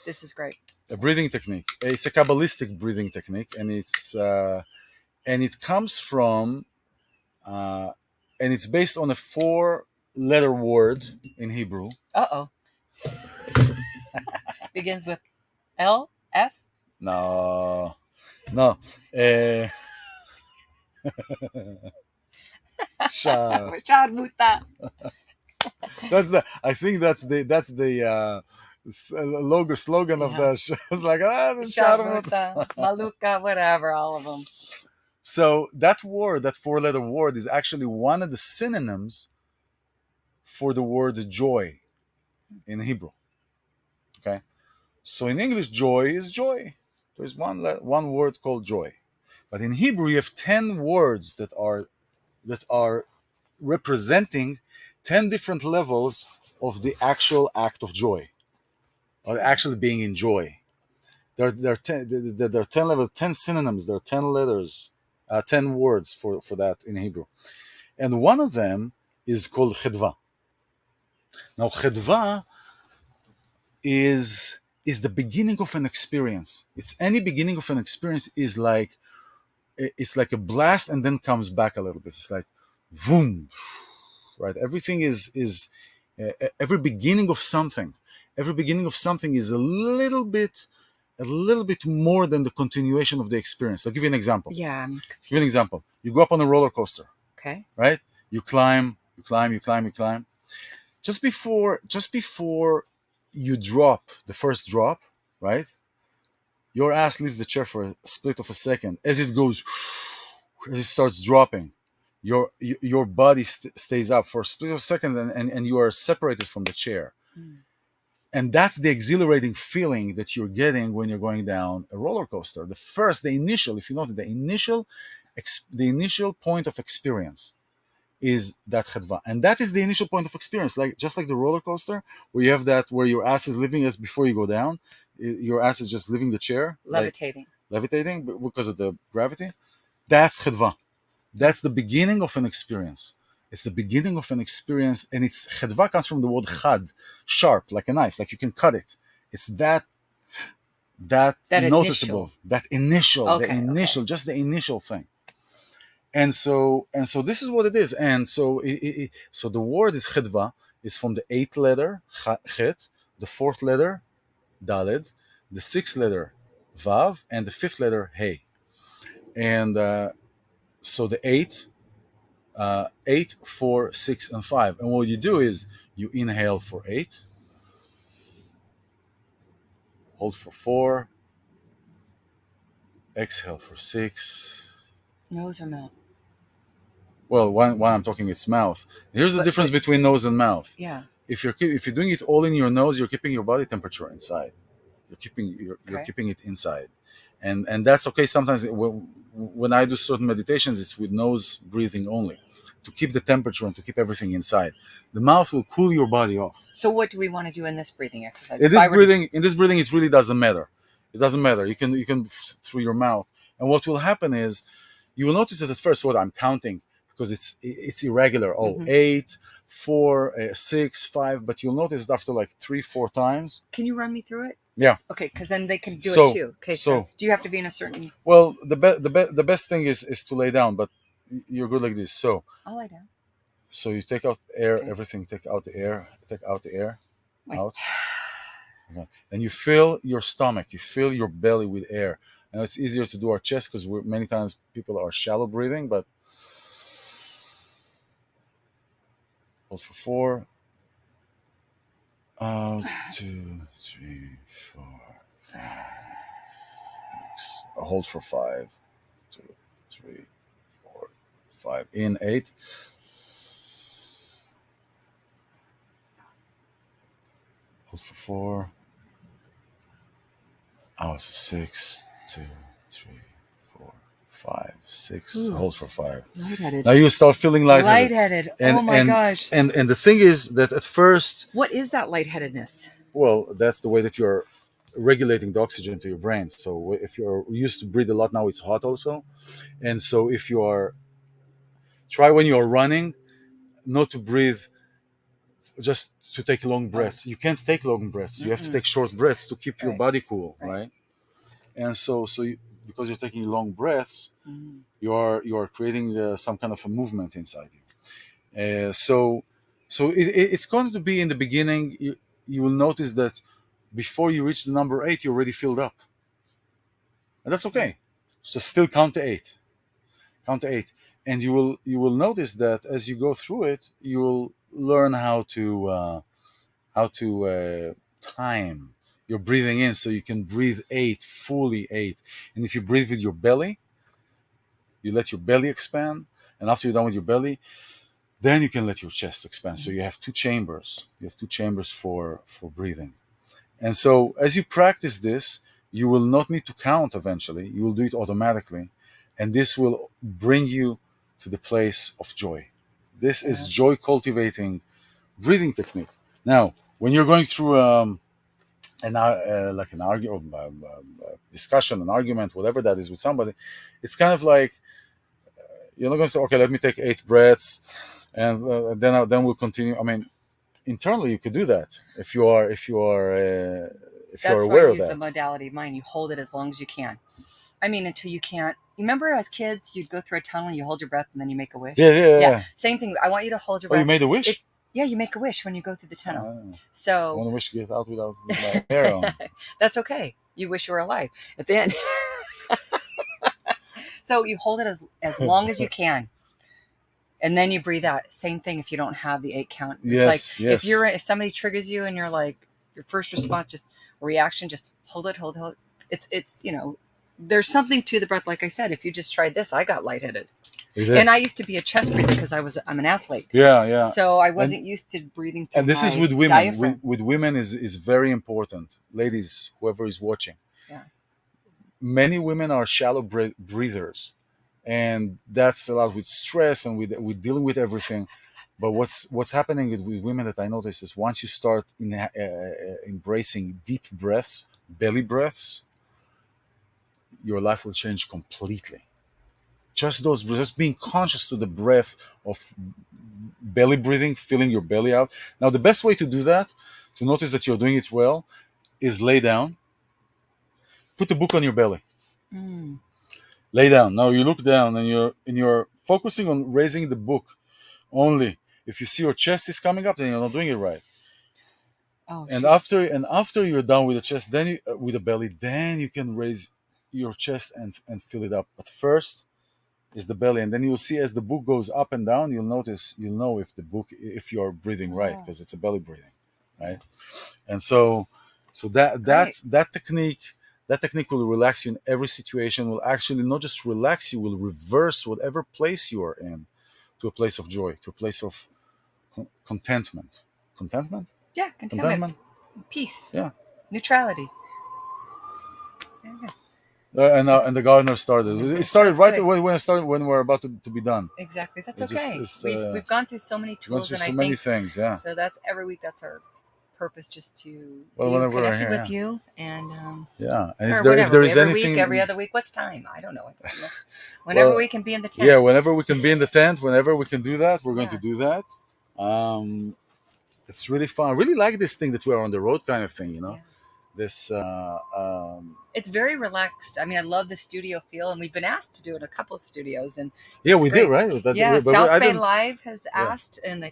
this is great. A breathing technique. It's a Kabbalistic breathing technique, and it comes from uh, and it's based on a four-letter word in Hebrew. Uh-oh. Begins with L, F. No, no. Uh, Sha. Rashad Muta. That's the. I think that's the logo slogan of Yeah. the show. It's like the Rashad Sharmut. Muta, Maluka, whatever, all of them. So that word, that four-letter word, is actually one of the synonyms for the word joy in Hebrew. Okay, so in English, joy is joy. There's one word called joy, but in Hebrew, you have 10 words that are representing 10 different levels of the actual act of joy, or actually being in joy. There are 10 levels, 10 synonyms. There are 10 letters, 10 words for that in Hebrew, and one of them is called chedva. Now, chedva is the beginning of an experience. It's any beginning of an experience is like it's like a blast and then comes back a little bit. It's like boom, right? Everything is every beginning of something. Every beginning of something is a little bit more than the continuation of the experience. I'll give you an example. Yeah, I'm Give you an confused. example. You go up on a roller coaster, Okay. right? You climb, you climb, you climb, you climb. Just before you drop the first drop, right? Your ass leaves the chair for a split of a second. As it goes, as it starts dropping, your body stays up for a split of seconds, and you are separated from the chair. Mm. And that's the exhilarating feeling that you're getting when you're going down a roller coaster. The initial, if you notice, the initial point of experience is that chadva, and that is the initial point of experience. Like just like the roller coaster, where you have that where your ass is living as before you go down, your ass is just leaving the chair, like Levitating. levitating because of the gravity. That's chadva. That's the beginning of an experience. It's the beginning of an experience, and it's chedva comes from the word chad, sharp, like a knife, like you can cut it. It's that That noticeable, initial. that initial, the Okay. initial, just the initial thing. And so this is what it is. And so the word is chedva is from the eighth letter chet, the fourth letter daled, the sixth letter vav, and the fifth letter hey. And so the eight, 4, 6, and 5. And what you do is you inhale for 8, hold for 4, exhale for 6. Nose or mouth? Well, when I'm talking, it's mouth. Here's the difference But between nose and mouth. yeah. If you're doing it all in your nose, you're keeping your body temperature inside. You're Okay. keeping it inside, and that's okay. Sometimes when I do certain meditations, it's with nose breathing only, to keep the temperature and to keep everything inside. The mouth will cool your body off. So what do we want to do in this breathing exercise? In this breathing, it really doesn't matter. It doesn't matter. You can through your mouth, and what will happen is you will notice that at first what I'm counting, because it's irregular. Oh, Mhm. 8, 4, 6, 5. But you'll notice that after like 3, 4 times. Can you run me through it? Yeah. Okay, because then they can do it So too. Okay, so so do you have to be in a certain? well, the best thing is to lay down, but you're good like this. I'll lie down. So you take out air, Okay. everything. Take out the air. Take out the air. Wait. Out. Okay. And you fill your stomach. You fill your belly with air. And it's easier to do our chest because many times people are shallow breathing, but hold for 4. Out, 2, 3, 4. Hold for 5, 2, 3, 4, 5. In 8. Hold for 4. Out for 6, 2, 3, 4, 5, 6. Ooh, hold for 5. lightheaded. Now you start feeling lightheaded. Lightheaded. And, Oh my gosh. And the thing is that at first, What is that lightheadedness? well, that's the way that you're regulating the oxygen to your brain. So if you're used to breathe a lot, now it's hot also. And so if you are, try when you're running, not to breathe, just to take long breaths. You can't take long breaths. You have to take short breaths to keep your body cool, right? And because you're taking long breaths, you are creating some kind of a movement inside you. It's going to be in the beginning. You will notice that before you reach the number 8, you're already filled up, and that's okay. So still count to 8, and you will notice that as you go through it, you'll learn how to time your breathing in, so you can breathe 8 fully 8. And if you breathe with your belly, you let your belly expand, and after you're done with your belly, then you can let your chest expand. So you have two chambers. You have two chambers for breathing. And so as you practice this, you will not need to count eventually. You will do it automatically. And this will bring you to the place of joy. This is joy cultivating breathing technique. Now, when you're going through like an argument, discussion, an argument, whatever that is with somebody, it's kind of like you're not going to say, okay, let me take 8 breaths, and then we'll continue. I mean, internally you could do that if you are That's aware why I of use the that. modality of mine. You hold it as long as you can. I mean, until you can't. You remember as kids, you'd go through a tunnel and you hold your breath and then you make a wish? Yeah. Same thing. I want you to hold your Oh, breath. you made a wish? Yeah, you make a wish when you go through the tunnel. I So want to wish to get out with my hair on. that's okay. You wish you were alive at the end. So you hold it as long as you can. And then you breathe out. Same thing if you don't have the 8 count. It's like if somebody triggers you and you're like, your first response, just reaction, just hold it. It's there's something to the breath. Like I said, if you just tried this, I got lightheaded. And I used to be a chest breather because I'm an athlete. Yeah. So I wasn't used to breathing through And this is with women. diaphragm. With women is very important. Ladies, whoever is watching. Yeah. Many women are shallow breathers, and that's a lot with stress and with dealing with everything. But what's happening with women that I notice is once you start embracing deep breaths, belly breaths, your life will change completely. Just being conscious to the breath of belly breathing, feeling your belly out. Now, the best way to do that, to notice that you're doing it well, is lay down, put the book on your belly. Lay down. Now you look down and you're focusing on raising the book only. If you see your chest is coming up, then you're not doing it right. Oh, and after you're done with the chest, then with the belly, then you can raise your chest and fill it up. But first is the belly, and then you'll see as the book goes up and down, you'll know if you're breathing right, because it's a belly breathing, right? And so that technique will relax you in every situation. Will actually not just relax you, will reverse whatever place you are in to a place of joy, to a place of contentment. Yeah, contentment. Peace. Yeah. Neutrality. And the gardener started. It started right away when we're about to be done. Exactly. That's okay. We've gone through so many tools, and so many things. Yeah. So that's every week. That's our purpose, just to be connected with you, and yeah. And if there is anything, every other week, what's time? I don't know. Whenever we can be in the tent. Yeah, whenever we can be in the tent, whenever we can do that, we're going to do that. It's really fun. I really like this thing that we are on the road kind of thing. Yeah. This. It's very relaxed. I mean, I love the studio feel, and we've been asked to do it in a couple of studios, and we did, right? South Bay Live has asked, and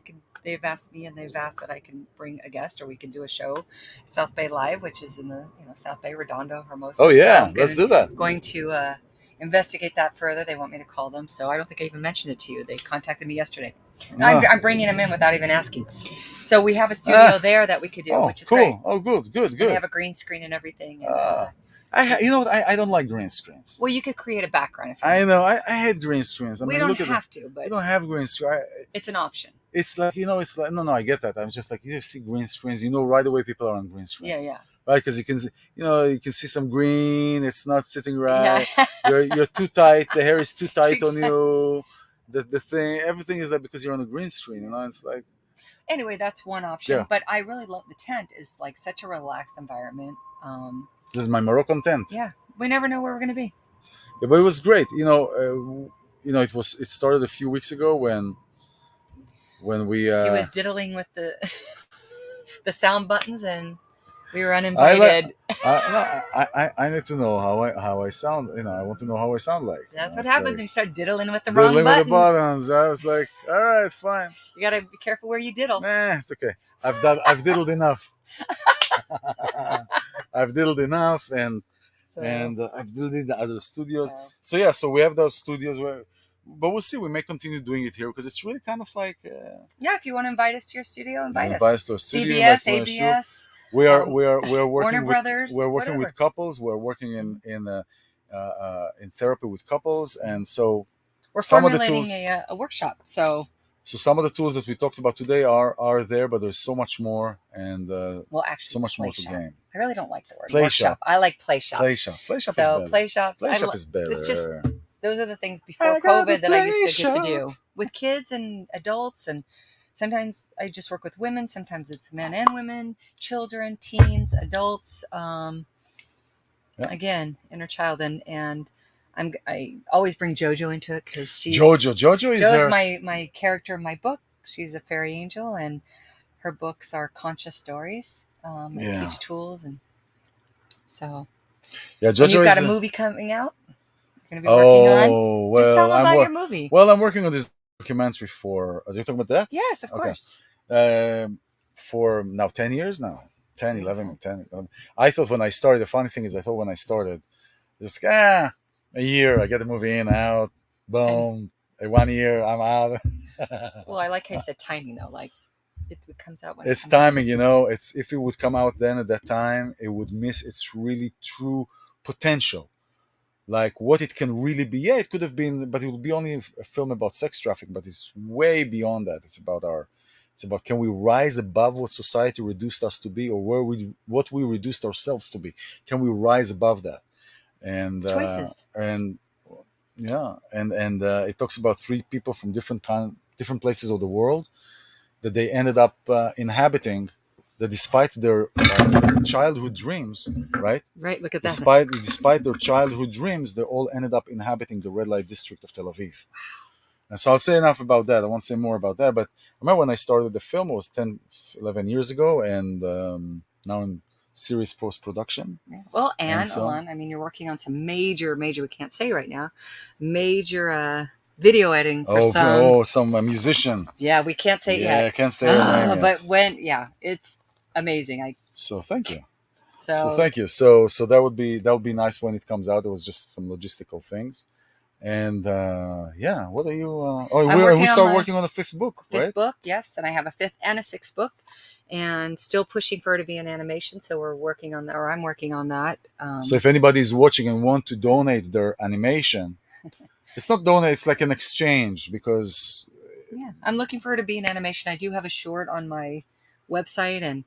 they've asked me, and they've asked that I can bring a guest, or we can do a show at South Bay Live, which is in the South Bay, Redondo, Hermosa. Oh yeah, let's do that. Going to investigate that further. They want me to call them, so I don't think I even mentioned it to you. They contacted me yesterday. Ah, I'm bringing them in without even asking. So we have a studio ah, there that we could do, oh, which is great, cool. Oh, good, good, and they good. have a green screen and everything. And You know what? I don't like green screens. well, you could create a background if you I want. know. I hate green screens. I We mean, don't look at the. have to, We but don't have green screen. it's an option. It's like it's like no, no. I get that. I'm just like you see green screens. You know right away people are on green Yeah, screens, yeah, right? Because you can, you can see some green. It's not sitting yeah. right. You're too tight. The hair is too tight on Too- you. The thing, everything is like because you're on a green screen. It's like anyway, that's one yeah. option. But I really love the tent. Is like such a relaxed environment. This is my Moroccan tent. Yeah, we never know where we're gonna be. Yeah, but it was great. It started a few weeks ago when we He was diddling with the the sound buttons, and we were I like uninvited. I need to know how I sound. I want to know how I sound like. That's what It's happens like when you start diddling with the wrong diddling with the buttons. buttons. I was like, all right, fine. You gotta be careful where you diddle. Nah, it's okay. I've diddled enough. I've diddled enough, So, I've diddled in the other studios. so So yeah, so we have those studios where, but we'll see. We may continue doing it here because it's really kind of like yeah, if you want to invite us to your studio, you invite invite us. us to a studio, invite us CBS, to a show. ABS, We are Warner working Brothers, we're working whatever. with couples. We're working in therapy with couples, and so We're some of the formulating tools. a workshop. So So some of the tools that we talked about today are there, but there's so much more, and well, so actually, much play more to shop. gain. I really don't like the word Play workshop. shop, I like play shops. play shop is So better. play shops. Play shop is It's just better. those are the things before I got a COVID that I play used to get to shop. do with kids and adults, and sometimes I just work with women. Sometimes it's men and women, children, teens, adults. Yeah. Again, inner child, and I always bring JoJo into it because Jojo is Jo's her. my character in my book. She's a fairy angel, and her books are conscious stories that Yeah, teach tools, and so. yeah. And you've Jojo got is. a movie coming out. You're going to be working on. Oh Just tell well, them about your movie. I'm working on this documentary for. Are you talking about that? Yes, of Okay. course. For now 10 years now. 10, 11, Beautiful. 10, 11. I thought when I started, the funny thing is, I thought when I started, just a year, I get the movie in, out, Timing. boom, 1 year, I'm out. Well, I like how you said timing though. Like it comes out when it It's comes out. timing, it's if it would come out then at that time, it would miss its really true potential. Like what it can really be. Yeah, it could have been, but it would be only a film about sex trafficking, but it's way beyond that. It's about can we rise above what society reduced us to be, or what we reduced ourselves to be? Can we rise above that? Choices. And yeah, and it talks about three people from different places of the world that they ended up inhabiting. That despite their childhood dreams, right? Right. Look at that. Despite their childhood dreams, they all ended up inhabiting the red light district of Tel Aviv. And so I'll say enough about that. I won't say more about that. But I remember when I started the film, it was 10, 11 years ago, and now in series post production. Yeah. Well, And and so, Alon, I mean, you're working on some major, we can't say right now, major video editing for some. some musician. Yeah, we can't say it Yeah, yet. I can't say her name yet. But yeah, it's amazing. So thank you. So So thank you. So that would be nice when it comes out. It was just some logistical things. And yeah, what are you? I'm We working on start my working on the fifth book, fifth right? book, yes, and I have a fifth and a sixth book, and still pushing for it to be an animation. So we're working on that, or I'm working on that. So if anybody is watching and want to donate their animation, it's not donate; it's like an exchange because Yeah, I'm looking for it to be an animation. I do have a short on my website, and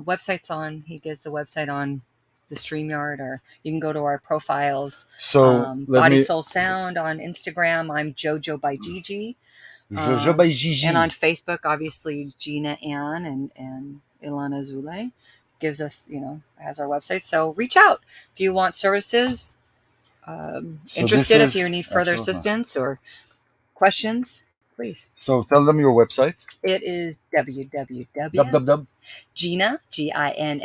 website's on. He gives the website on the StreamYard, or you can go to our profiles. so let Body me. Soul Sound on Instagram. I'm Jojo by Gigi. Jojo by And on Gigi. Facebook, obviously Gina Ann and iLan Azoulai gives us, has our website. So reach out if you want services. So this Interested if is you need further absolutely. assistance or questions, please. So tell them your website. It is Dub www. dub dub. Gina, Gina, Ann,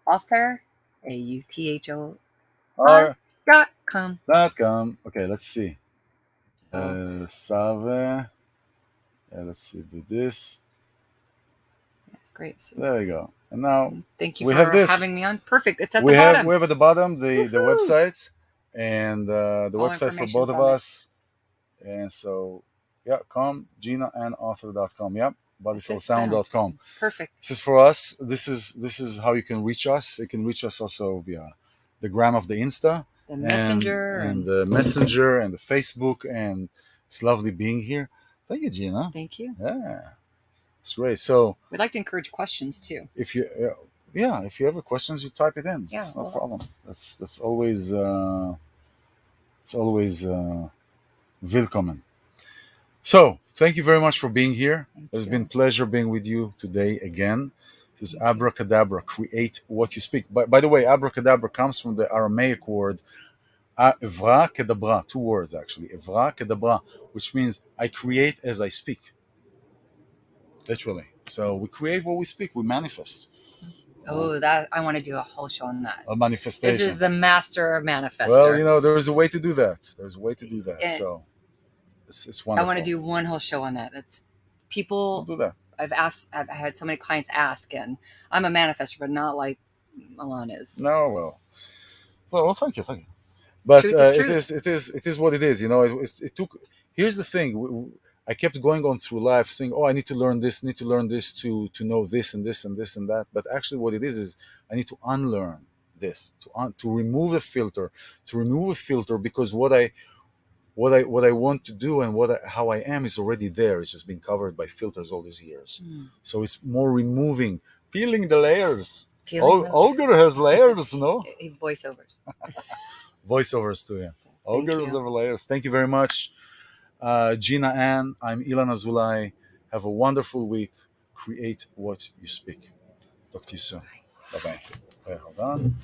author, R. author.com. .com. Okay, let's see. So Save. Let's see. Do this. that's Great. So, There you go. And now thank you we have for this. having me on. Perfect. It's at the bottom. We have at the bottom the Woohoo! website and the All website for both information's of on there. us. And so, yeah, come ginaandauthor.com. Yeah, That's it. Sound. bodysoulsound.com. Perfect. This is for us. This is how you can reach us. You can reach us also via the gram of the Insta The messenger and the messenger and the Facebook. And it's lovely being here. Thank you, Gina. thank you. Yeah, it's great. So We'd like to encourage questions too. if you yeah, if you have a questions, you type it in. Yeah, It's no well, problem. That's always it's always willkommen. So thank you very much for being here. thank It's you. been pleasure being with you today again. This is Thank you. Abracadabra, create what you speak. By the way, Abracadabra comes from the Aramaic word Avracadabra, two words actually, Avracadabra, which means I create as I speak, literally. So we create what we speak, we manifest. Oh, that I want to do a whole show on that. A This is manifestation. the master Well, manifester. there is a way to do that. There's a way to do that. So it's I want to wonderful. do one whole show on that. That's We'll people. do that. I've had so many clients ask, and I'm a manifester, but not like Milan is. No, well, thank you, thank you. But Truth is truth. it is what it is. It took. Here's the thing. I kept going on through life saying, "Oh, I need to learn this, need to learn this to know this and this and this and that." But actually, what it is I need to unlearn this, to remove a filter, because what I want to do and how I am is already there. It's just been covered by filters all these years. So it's more removing, peeling the layers. Olger has layers, no? Voiceovers. Voiceovers too, yeah. Thank Olger has you. layers. Thank you very much, Gina Ann. I'm iLan Azoulai. Have a wonderful week. Create what you speak. Talk to you soon. Bye bye. Hold on.